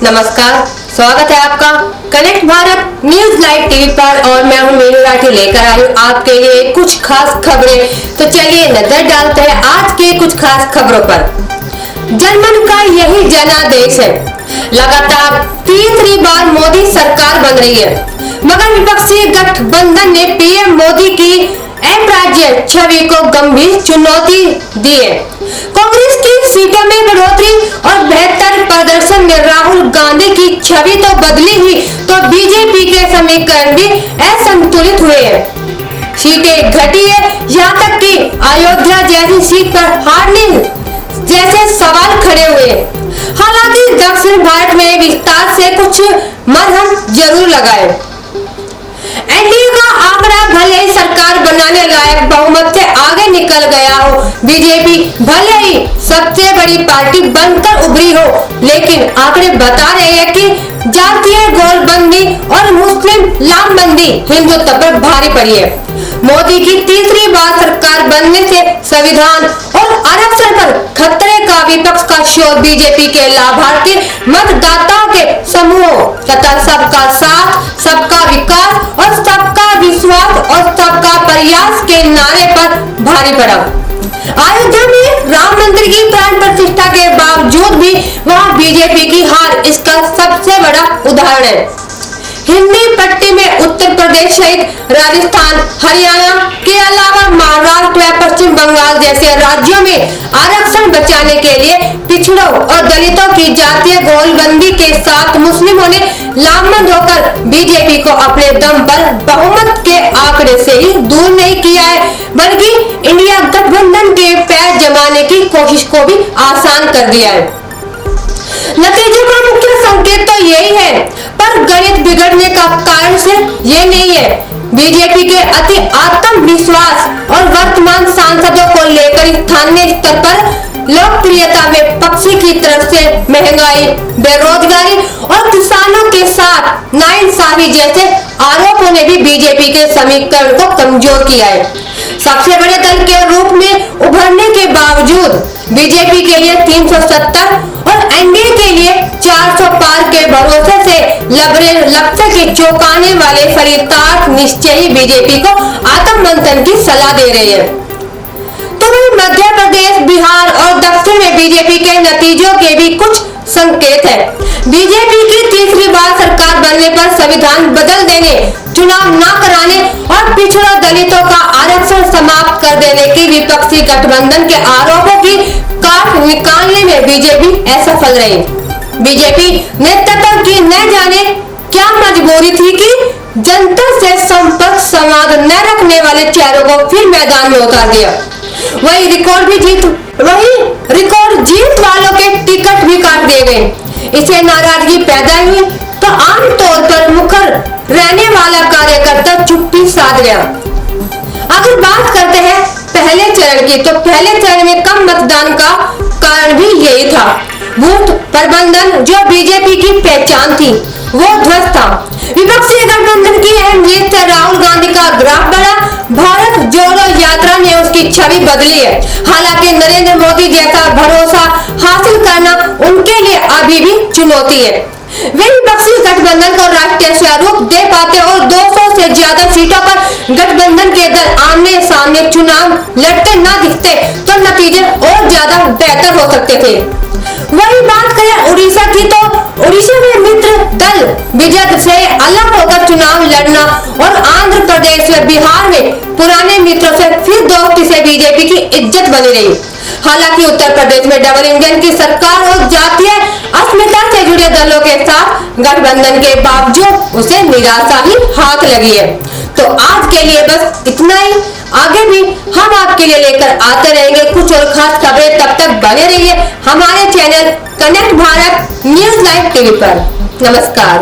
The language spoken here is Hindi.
नमस्कार, स्वागत है आपका connect Bharat news live TV पर और मैं हूं मीनू राठी लेकर आई हूं आपके लिए कुछ खास खबरें। तो चलिए नजर डालते हैं आज के कुछ खास खबरों पर। जनमन का यही जनादेश है। लगातार तीसरी बार मोदी सरकार बन रही है, मगर विपक्षी गठबंधन ने पीएम मोदी की अपराज्य छवि को गंभीर चुनौती दी है। कांग्रेस की सीटों में बढ़ोतरी और बेहतर प्रदर्शन में राहुल गांधी की छवि तो बदली ही, तो बीजेपी के समीकरण भी असंतुलित हुए हैं। सीटें घटी है, यहाँ तक कि अयोध्या जैसी सीट पर हारने जैसे सवाल खड़े हुए। हालांकि दक्षिण भारत में विस्तार से कुछ मरहम जरूर लगाए। एनडीए का आंकड़ा भले ही सरकार बनाने लायक बहुमत से आगे निकल गया हो, बीजेपी भले ही सबसे बड़ी पार्टी बनकर उभरी हो, लेकिन आंकड़े बता रहे हैं कि जातीय गोलबंदी और मुस्लिम लामबंदी हिंदुत्व पर भारी पड़ी है। मोदी की तीसरी बार सरकार बनने से संविधान और आरक्षण पर खतरे का विपक्ष का शोर बीजेपी के लाभार्थी मतदाताओं के समूहों तथा सबका साथ, सबका विकास और सबका विश्वास और सबका प्रयास के नारे पर भारी पड़ा। अयोध्या में राम मंदिर की प्राण प्रतिष्ठा के बावजूद भी वहां बीजेपी की हार इसका सबसे बड़ा उदाहरण है। हिंदी पट्टी में उत्तर प्रदेश सहित राजस्थान, हरियाणा के अलावा महाराष्ट्र व पश्चिम बंगाल जैसे राज्यों में आरक्षण बचाने के लिए पिछड़ों और दलितों की जातीय गोलबंदी के साथ मुस्लिमों ने लामबंद होकर बीजेपी को अपने दम पर बहुमत के आंकड़े से ही दूर नहीं किया है, बल्कि इंडिया गठबंधन के पैर जमाने की कोशिश को भी आसान कर दिया है। नतीजों का मुख्य संकेत तो यही है, पर गणित बिगड़ने का कारण सिर्फ ये नहीं है। बीजेपी के अति आत्मविश्वास और वर्तमान सांसदों को लेकर स्थानीय स्तर पर लोकप्रियता में पक्षी की तरफ से महंगाई, बेरोजगारी और किसानों के साथ नाइंसाफी जैसे आरोपों ने भी बीजेपी के समीकरण को कमजोर किया है। सबसे बड़े दल के रूप में उभरने के बावजूद बीजेपी के लिए 370 और एनडीए के लिए 400 पार के भरोसे से लबरे लक्ष्य के चौंकाने वाले फलितार्थ निश्चय ही बीजेपी को आत्ममंथन की सलाह दे रही है। तो मध्य प्रदेश, बिहार और दक्षिण में बीजेपी के नतीजों के भी कुछ संकेत है। बीजेपी की तीसरी बार सरकार बनने पर संविधान बदल देने, चुनाव न कराने और पिछड़ों दलितों का आरक्षण समाप्त कर देने की विपक्षी गठबंधन के आरोपों की काट निकालने में बीजेपी असफल रही। बीजेपी नेतृत्व की न जाने क्या मजबूरी थी कि जनता से संपर्क संवाद न रखने वाले चेहरों को फिर मैदान में उतार दिया। वही रिकॉर्ड जीत वालों के टिकट भी काट दिए गए। इससे नाराजगी पैदा हुई तो आमतौर पर मुखर रहने वाला कार्यकर्ता चुप्पी साध गया। अगर बात करते हैं पहले चरण की, तो पहले चरण में कम मतदान का कारण भी यही था। बूथ प्रबंधन जो बीजेपी की पहचान थी वो ध्वस्त था। विपक्षी गठबंधन की अहम जीत से राहुल गांधी का ग्राफ बढ़ा। भारत जोड़ो यात्रा ने उसकी छवि बदली है। हालांकि नरेंद्र मोदी जैसा भरोसा हासिल करना उनके लिए अभी भी चुनौती है। वे विपक्षी गठबंधन को राष्ट्रीय स्वरूप दे पाते और 200 से ज्यादा सीटों पर गठबंधन के दल आमने सामने चुनाव लड़ते न दिखते तो नतीजे और ज्यादा बेहतर हो सकते थे। वही बात करें उड़ीसा की, तो उड़ीसा में मित्र दल बीजेपी से अलग होकर चुनाव लड़ना और आंध्र प्रदेश व बिहार में पुराने मित्रों से फिर दोस्ती से बीजेपी की इज्जत बनी रही। हालांकि उत्तर प्रदेश में डबल इंजन की सरकार और जातीय अस्मिता से जुड़े दलों के साथ गठबंधन के बावजूद उसे निराशा ही हाथ लगी है। तो आज के लिए बस इतना ही। आगे भी हम आपके लिए लेकर आते रहेंगे कुछ और खास खबरें। तब तक बने रहिए हमारे channel connect Bharat news live TV पर। नमस्कार।